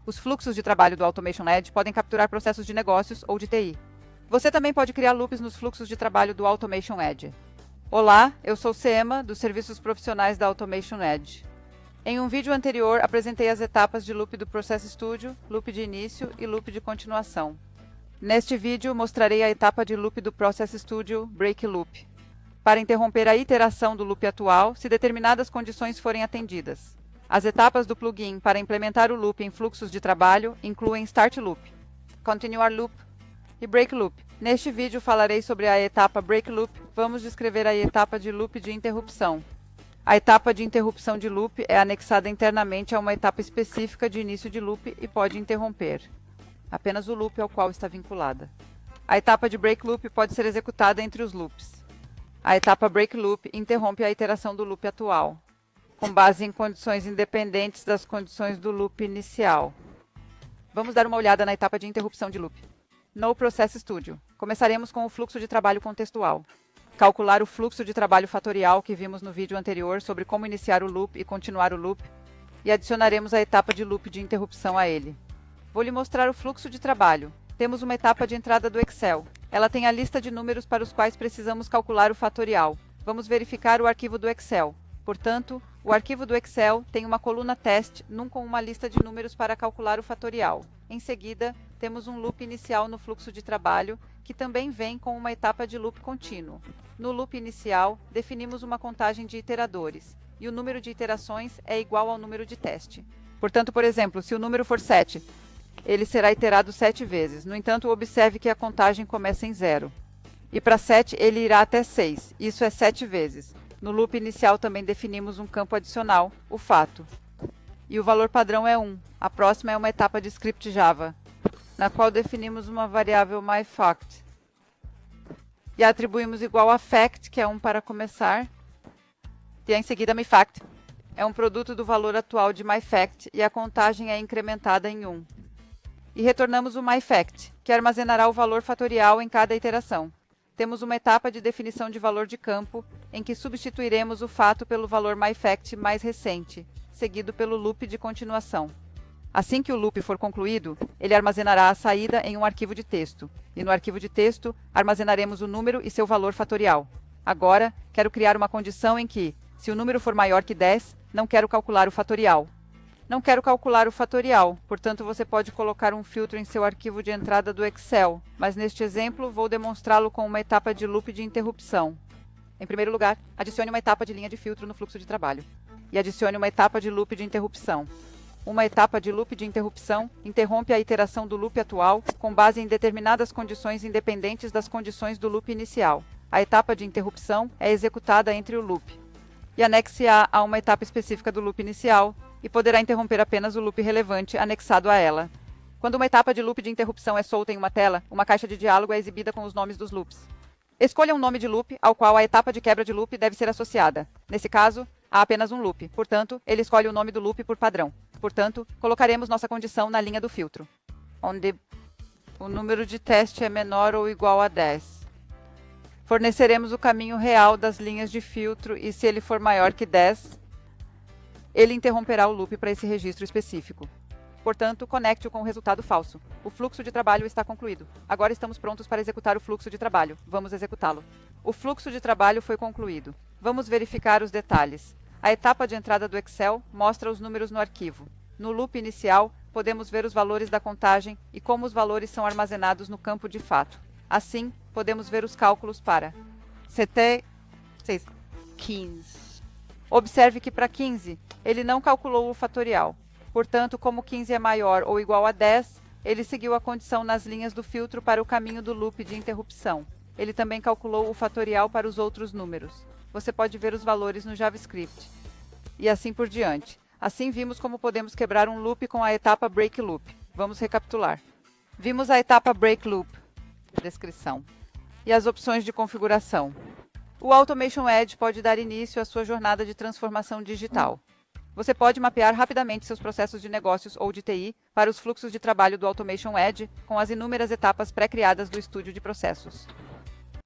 Os fluxos de trabalho do Automation Edge podem capturar processos de negócios ou de TI. Você também pode criar loops nos fluxos de trabalho do Automation Edge. Olá, eu sou Seema, dos Serviços Profissionais da Automation Edge. Em um vídeo anterior, apresentei as etapas de loop do Process Studio, loop de início e loop de continuação. Neste vídeo, mostrarei a etapa de loop do Process Studio, Break Loop, para interromper a iteração do loop atual se determinadas condições forem atendidas. As etapas do plugin para implementar o loop em fluxos de trabalho incluem Start Loop, Continuar Loop e Break Loop. Neste vídeo falarei sobre a etapa Break Loop. Vamos descrever a etapa de loop de interrupção. A etapa de interrupção de loop é anexada internamente a uma etapa específica de início de loop e pode interromper apenas o loop ao qual está vinculada. A etapa de Break Loop pode ser executada entre os loops. A etapa Break Loop interrompe a iteração do loop atual, com base em condições independentes das condições do loop inicial. Vamos dar uma olhada na etapa de interrupção de loop. No Process Studio, começaremos com o fluxo de trabalho contextual. Calcular o fluxo de trabalho fatorial que vimos no vídeo anterior sobre como iniciar o loop e continuar o loop, e adicionaremos a etapa de loop de interrupção a ele. Vou lhe mostrar o fluxo de trabalho. Temos uma etapa de entrada do Excel. Ela tem a lista de números para os quais precisamos calcular o fatorial. Vamos verificar o arquivo do Excel. Portanto, o arquivo do Excel tem uma coluna teste num com uma lista de números para calcular o fatorial. Em seguida, temos um loop inicial no fluxo de trabalho, que também vem com uma etapa de loop contínuo. No loop inicial, definimos uma contagem de iteradores, e o número de iterações é igual ao número de teste. Portanto, por exemplo, se o número for 7, ele será iterado 7 vezes. No entanto, observe que a contagem começa em 0. E para 7, ele irá até 6. Isso é 7 vezes. No loop inicial também definimos um campo adicional, o fato. E o valor padrão é 1. A próxima é uma etapa de script Java, na qual definimos uma variável myFact. E atribuímos igual a fact, que é 1 para começar. E em seguida myFact. É um produto do valor atual de myFact e a contagem é incrementada em 1. E retornamos o myFact, que armazenará o valor fatorial em cada iteração. Temos uma etapa de definição de valor de campo, em que substituiremos o fato pelo valor myFact mais recente, seguido pelo loop de continuação. Assim que o loop for concluído, ele armazenará a saída em um arquivo de texto, e no arquivo de texto armazenaremos o número e seu valor fatorial. Agora, quero criar uma condição em que, se o número for maior que 10, não quero calcular o fatorial. Não quero calcular o fatorial, portanto você pode colocar um filtro em seu arquivo de entrada do Excel, mas neste exemplo vou demonstrá-lo com uma etapa de loop de interrupção. Em primeiro lugar, adicione uma etapa de linha de filtro no fluxo de trabalho, e adicione uma etapa de loop de interrupção. Uma etapa de loop de interrupção interrompe a iteração do loop atual com base em determinadas condições independentes das condições do loop inicial. A etapa de interrupção é executada entre o loop e anexe-a a uma etapa específica do loop inicial, e poderá interromper apenas o loop relevante anexado a ela. Quando uma etapa de loop de interrupção é solta em uma tela, uma caixa de diálogo é exibida com os nomes dos loops. Escolha um nome de loop ao qual a etapa de quebra de loop deve ser associada. Nesse caso, há apenas um loop, portanto, ele escolhe o nome do loop por padrão. Portanto, colocaremos nossa condição na linha do filtro, onde o número de teste é menor ou igual a 10. Forneceremos o caminho real das linhas de filtro e, se ele for maior que 10, ele interromperá o loop para esse registro específico. Portanto, conecte-o com o resultado falso. O fluxo de trabalho está concluído. Agora estamos prontos para executar o fluxo de trabalho. Vamos executá-lo. O fluxo de trabalho foi concluído. Vamos verificar os detalhes. A etapa de entrada do Excel mostra os números no arquivo. No loop inicial, podemos ver os valores da contagem e como os valores são armazenados no campo de fato. Assim, podemos ver os cálculos para 15. Observe que para 15, ele não calculou o fatorial. Portanto, como 15 é maior ou igual a 10, ele seguiu a condição nas linhas do filtro para o caminho do loop de interrupção. Ele também calculou o fatorial para os outros números. Você pode ver os valores no JavaScript. E assim por diante. Assim vimos como podemos quebrar um loop com a etapa Break Loop. Vamos recapitular. Vimos a etapa Break Loop, descrição, e as opções de configuração. O Automation Edge pode dar início à sua jornada de transformação digital. Você pode mapear rapidamente seus processos de negócios ou de TI para os fluxos de trabalho do Automation Edge com as inúmeras etapas pré-criadas do estúdio de processos.